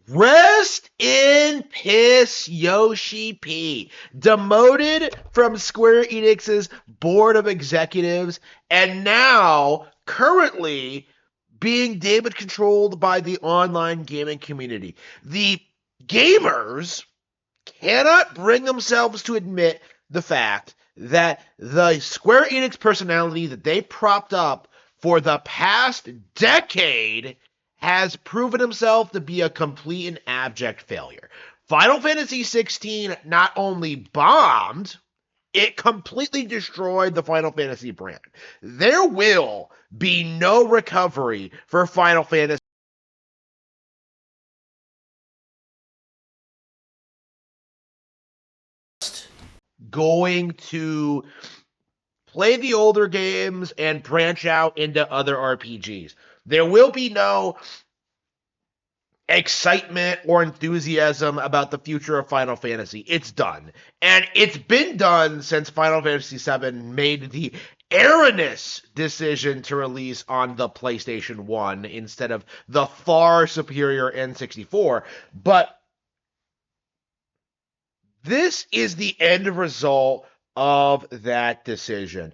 Rest in piss, Yoshi P. Demoted from Square Enix's board of executives and now currently being damage controlled by the online gaming community. The gamers cannot bring themselves to admit the fact that the Square Enix personality that they propped up for the past decade has proven himself to be a complete and abject failure. Final Fantasy XVI not only bombed, it completely destroyed the Final Fantasy brand. There will be no recovery for Final Fantasy going to play the older games and branch out into other RPGs. There will be no excitement or enthusiasm about the future of Final Fantasy. It's done. And it's been done since Final Fantasy VII made the erroneous decision to release on the PlayStation 1 instead of the far superior N64. But this is the end result of that decision.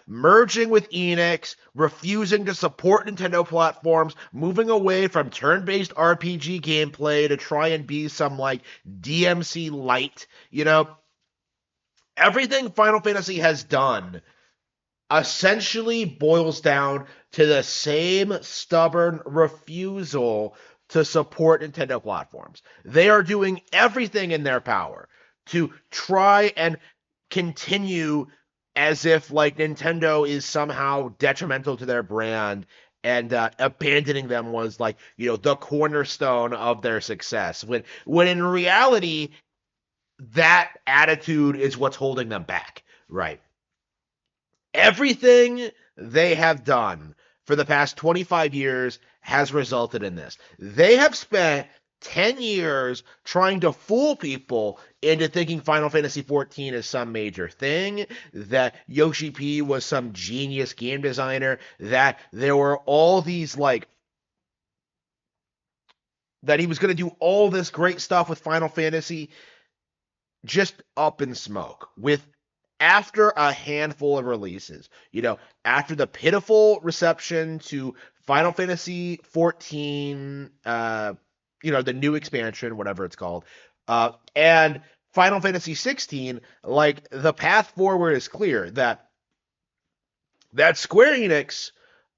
Merging with Enix, refusing to support Nintendo platforms, moving away from turn-based RPG gameplay to try and be some like DMC light. Everything Final Fantasy has done essentially boils down to the same stubborn refusal to support Nintendo platforms. They are doing everything in their power to try and continue as if like Nintendo is somehow detrimental to their brand, and abandoning them was like the cornerstone of their success, when in reality that attitude is what's holding them back, right? Everything they have done for the past 25 years has resulted in this. They have spent 10 years trying to fool people into thinking Final Fantasy XIV is some major thing, that Yoshi P was some genius game designer, that there were all these that he was going to do all this great stuff with Final Fantasy, just up in smoke with after a handful of releases. After the pitiful reception to Final Fantasy 14, the new expansion, whatever it's called, and Final Fantasy 16, like the path forward is clear that Square Enix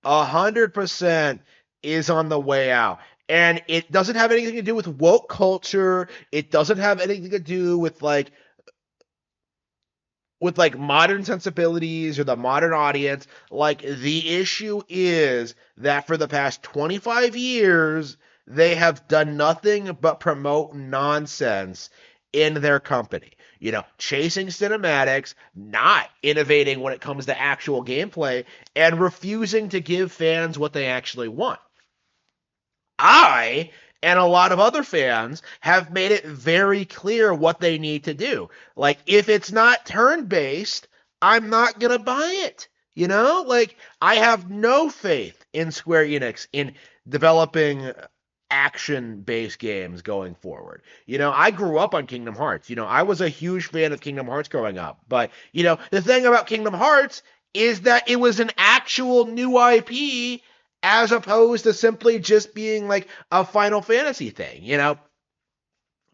100% is on the way out. And it doesn't have anything to do with woke culture. It doesn't have anything to do with modern sensibilities or the modern audience. Like, the issue is that for the past 25 years, they have done nothing but promote nonsense in their company. Chasing cinematics, not innovating when it comes to actual gameplay, and refusing to give fans what they actually want. I and a lot of other fans have made it very clear what they need to do. Like, if it's not turn-based, I'm not going to buy it. I have no faith in Square Enix in developing action-based games going forward. I grew up on Kingdom Hearts. I was a huge fan of Kingdom Hearts growing up. But, the thing about Kingdom Hearts is that it was an actual new IP as opposed to simply just being like a Final Fantasy thing.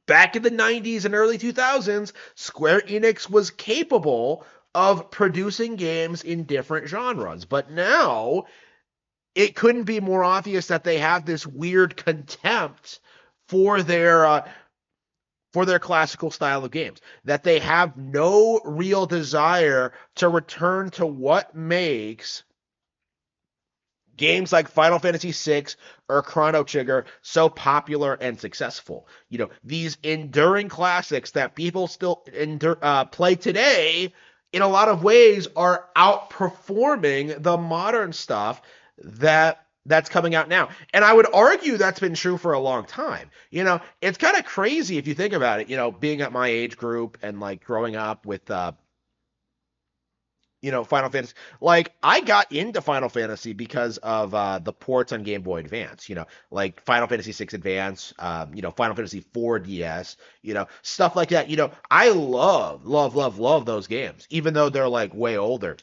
Back in the 90s and early 2000s, Square Enix was capable of producing games in different genres. But now it couldn't be more obvious that they have this weird contempt for their classical style of games, that they have no real desire to return to what makes games like Final Fantasy VI or Chrono Trigger so popular and successful. These enduring classics that people still play today, in a lot of ways, are outperforming the modern stuff that's coming out now. And I would argue that's been true for a long time. It's kind of crazy if you think about it, being at my age group and like growing up with Final Fantasy. Like I got into Final Fantasy because of the ports on Game Boy Advance. Like Final Fantasy 6 Advance. Final Fantasy 4 DS. Stuff like that. I love, love, love, love those games, even though they're like way older.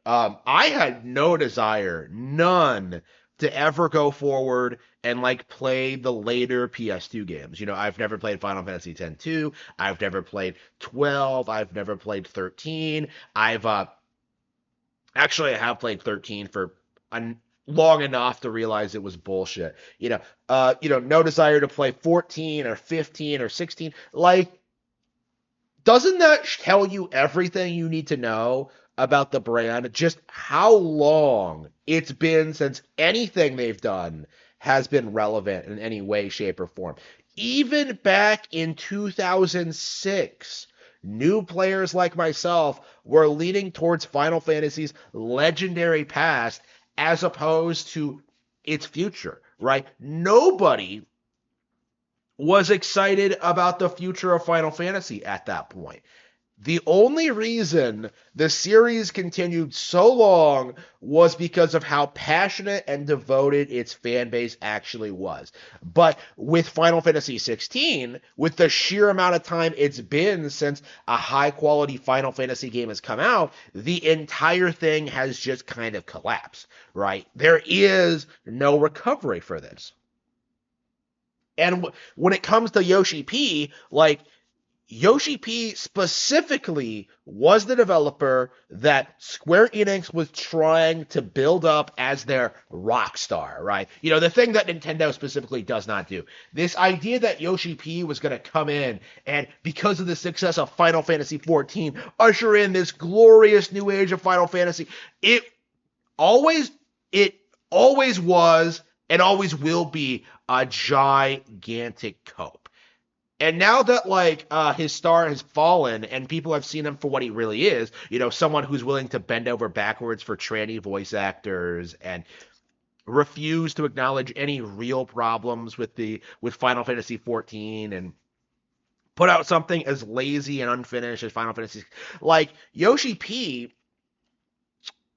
I had no desire, none, to ever go forward and like play the later PS2 games. I've never played Final Fantasy X-2. I've never played 12. I've never played 13. I've Actually, I have played 13 for long enough to realize it was bullshit. No desire to play 14 or 15 or 16. Like, doesn't that tell you everything you need to know about the brand? Just how long it's been since anything they've done has been relevant in any way, shape, or form. Even back in 2006, new players like myself were leaning towards Final Fantasy's legendary past as opposed to its future, right? Nobody was excited about the future of Final Fantasy at that point. The only reason the series continued so long was because of how passionate and devoted its fan base actually was. But with Final Fantasy 16, with the sheer amount of time it's been since a high quality Final Fantasy game has come out, the entire thing has just kind of collapsed, right? There is no recovery for this. And when it comes to Yoshi P, like Yoshi P specifically was the developer that Square Enix was trying to build up as their Rockstar, right? The thing that Nintendo specifically does not do. This idea that Yoshi P was going to come in and, because of the success of Final Fantasy XIV, usher in this glorious new age of Final Fantasy. Always, it always was and always will be a gigantic cope. And now that like his star has fallen and people have seen him for what he really is, someone who's willing to bend over backwards for tranny voice actors and refuse to acknowledge any real problems with Final Fantasy 14 and put out something as lazy and unfinished as Final Fantasy, like Yoshi P,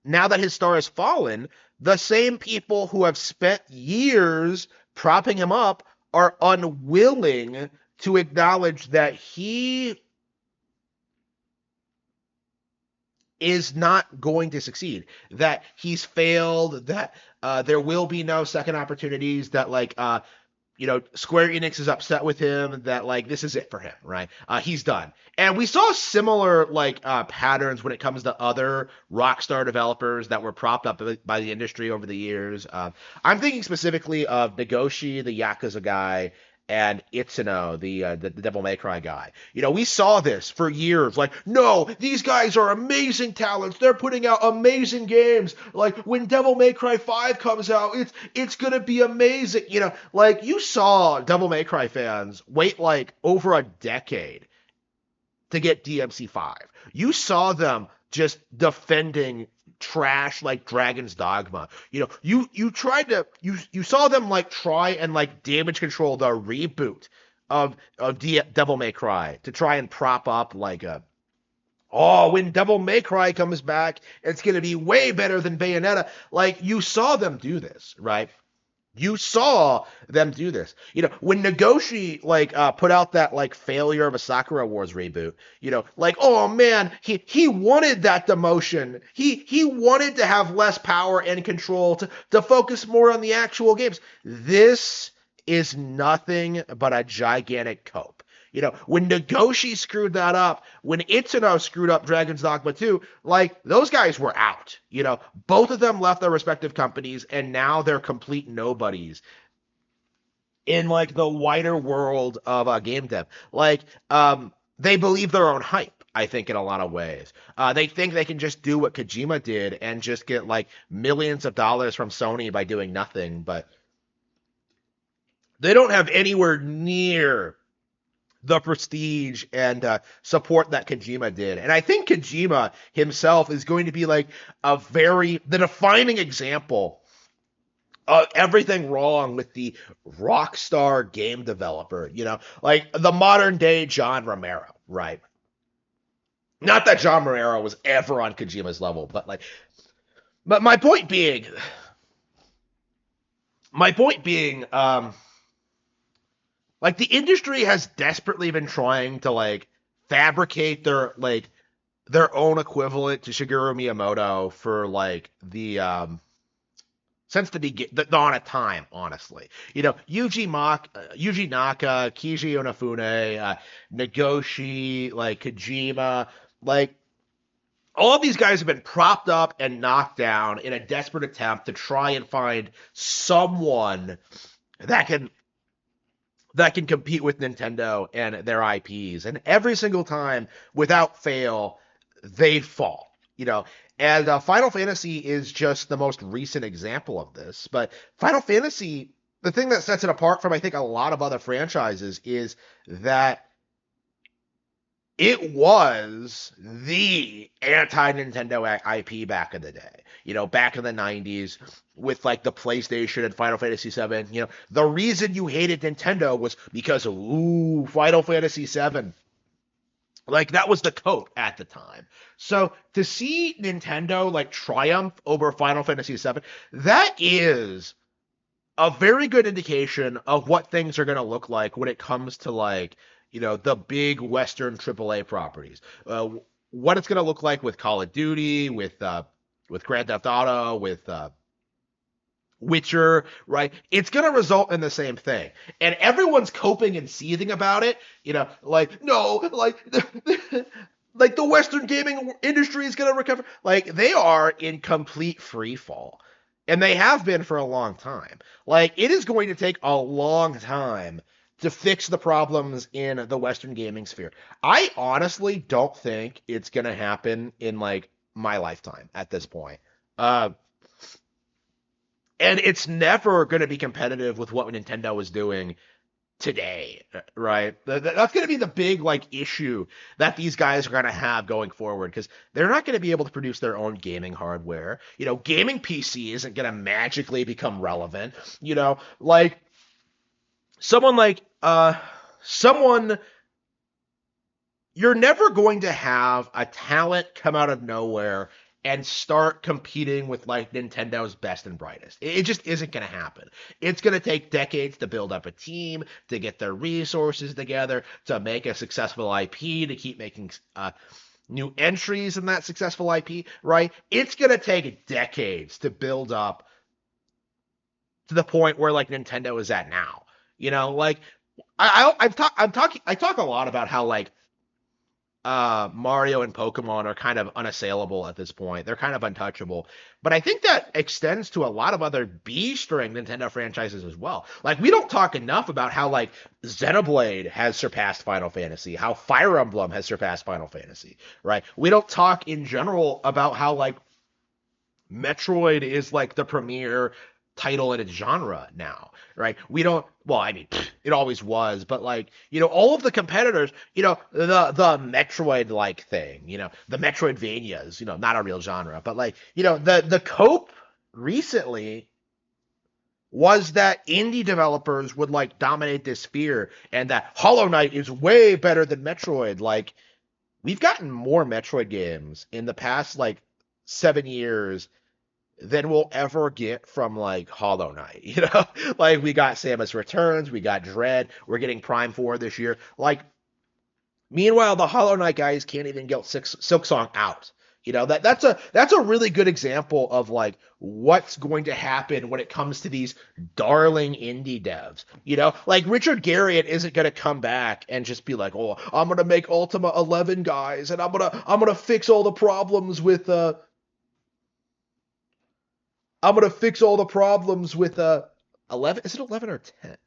now that his star has fallen, the same people who have spent years propping him up are unwilling to acknowledge that he is not going to succeed, that he's failed, that there will be no second opportunities, that Square Enix is upset with him, that like this is it for him, right? He's done. And we saw similar patterns when it comes to other Rockstar developers that were propped up by the industry over the years. I'm thinking specifically of Nagoshi, the Yakuza guy, and Itsuno, the Devil May Cry guy. We saw this for years. Like, no, these guys are amazing talents. They're putting out amazing games. Like when Devil May Cry 5 comes out, it's gonna be amazing. You saw Devil May Cry fans wait like over a decade to get DMC5. You saw them just defending trash like Dragon's Dogma. You saw them like try and like damage control the reboot of Devil May Cry to try and prop up like when Devil May Cry comes back, it's gonna be way better than Bayonetta. Like you saw them do this, right? You saw them do this. When Nagoshi put out that failure of a Sakura Wars reboot, oh man, he wanted that demotion. He wanted to have less power and control to focus more on the actual games. This is nothing but a gigantic cope. When Nagoshi screwed that up, when Itsuno screwed up Dragon's Dogma 2, those guys were out. Both of them left their respective companies, and now they're complete nobodies in, the wider world of game dev. They believe their own hype, I think, in a lot of ways. They think they can just do what Kojima did and just get, millions of dollars from Sony by doing nothing, but they don't have anywhere near the prestige and support that Kojima did. And I think Kojima himself is going to be the defining example of everything wrong with the Rockstar game developer, the modern day John Romero, right? Not that John Morero was ever on Kojima's level, but my point being, like the industry has desperately been trying to like fabricate their own equivalent to Shigeru Miyamoto for like the since the dawn of time, honestly. Yuji Naka, Keiji Onofune, Nagoshi, like Kojima, like all of these guys have been propped up and knocked down in a desperate attempt to try and find someone that can compete with Nintendo and their IPs. And every single time, without fail, they fall. And Final Fantasy is just the most recent example of this. But Final Fantasy, the thing that sets it apart from I think a lot of other franchises is that it was the anti-Nintendo IP back in the day. Back in the 90s with like the PlayStation and Final Fantasy 7, the reason you hated Nintendo was because of Final Fantasy 7. Like that was the coat at the time. So to see Nintendo like triumph over Final Fantasy 7, that is a very good indication of what things are going to look like when it comes to like the big Western AAA properties. What it's going to look like with Call of Duty, with Grand Theft Auto, with Witcher, right? It's going to result in the same thing, and everyone's coping and seething about it. Like no, like like the Western gaming industry is going to recover. Like they are in complete free fall. And they have been for a long time. Like it is going to take a long time to fix the problems in the Western gaming sphere. I honestly don't think it's going to happen in like my lifetime at this point. Uh, and it's never going to be competitive with what Nintendo is doing today, right? That's going to be the big like issue that these guys are going to have going forward because they're not going to be able to produce their own gaming hardware. Gaming PC isn't going to magically become relevant. Like someone like someone you're never going to have a talent come out of nowhere and start competing with like Nintendo's best and brightest. It just isn't going to happen. It's going to take decades to build up a team, to get their resources together, to make a successful IP, to keep making new entries in that successful IP, right? It's going to take decades to build up to the point where like Nintendo is at now. Like I talk a lot about how like Mario and Pokemon are kind of unassailable at this point. They're kind of untouchable. But I think that extends to a lot of other B string Nintendo franchises as well. Like we don't talk enough about how like Xenoblade has surpassed Final Fantasy, how Fire Emblem has surpassed Final Fantasy, right? We don't talk in general about how like Metroid is like the premier title in its genre now, right? We don't. Well, I mean, it always was, but like all of the competitors, the Metroid like thing, the Metroidvanias, not a real genre, but like the cope recently was that indie developers would like dominate this sphere, and that Hollow Knight is way better than Metroid. Like we've gotten more Metroid games in the past like 7 years than we'll ever get from like Hollow Knight. Like we got Samus Returns, we got Dread, we're getting Prime 4 this year. Like meanwhile, the Hollow Knight guys can't even get Silk Song out. That's a really good example of like what's going to happen when it comes to these darling indie devs. Like Richard Garriott isn't gonna come back and just be like, oh, I'm gonna make Ultima 11 guys, and I'm gonna fix all the problems with 11. Is it 11 or 10?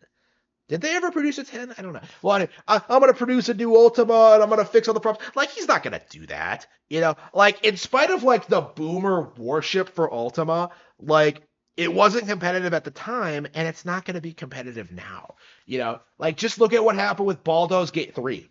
Did they ever produce a 10? I don't know. Well, I'm going to produce a new Ultima and I'm going to fix all the problems. Like, he's not going to do that. Like, in spite of, like, the boomer worship for Ultima, like, it wasn't competitive at the time and it's not going to be competitive now. Like, just look at what happened with Baldur's Gate 3.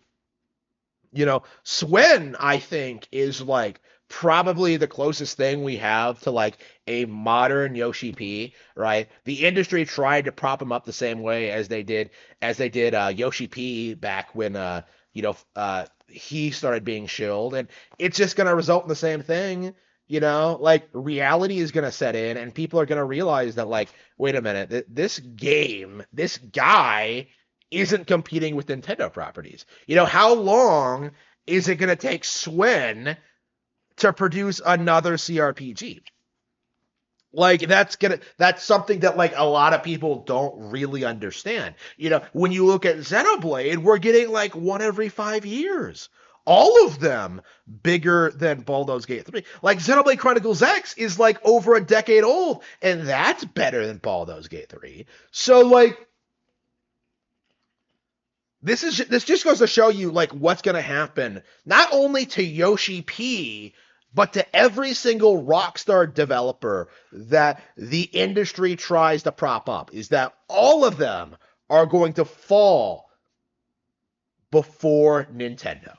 Swen, I think, is like probably the closest thing we have to like a modern Yoshi P, right? The industry tried to prop him up the same way as they did Yoshi P back when he started being shilled, and it's just going to result in the same thing. Like reality is going to set in, and people are going to realize that, like, wait a minute, this game, this guy isn't competing with Nintendo properties. How long is it going to take Swin to produce another CRPG? Like that's something that, like, a lot of people don't really understand. When you look at Xenoblade, we're getting like one every 5 years. All of them bigger than Baldur's Gate 3. Like Xenoblade Chronicles X is like over a decade old, and that's better than Baldur's Gate 3. So like this just goes to show you like what's going to happen not only to Yoshi P, but to every single Rockstar developer that the industry tries to prop up, is that all of them are going to fall before Nintendo.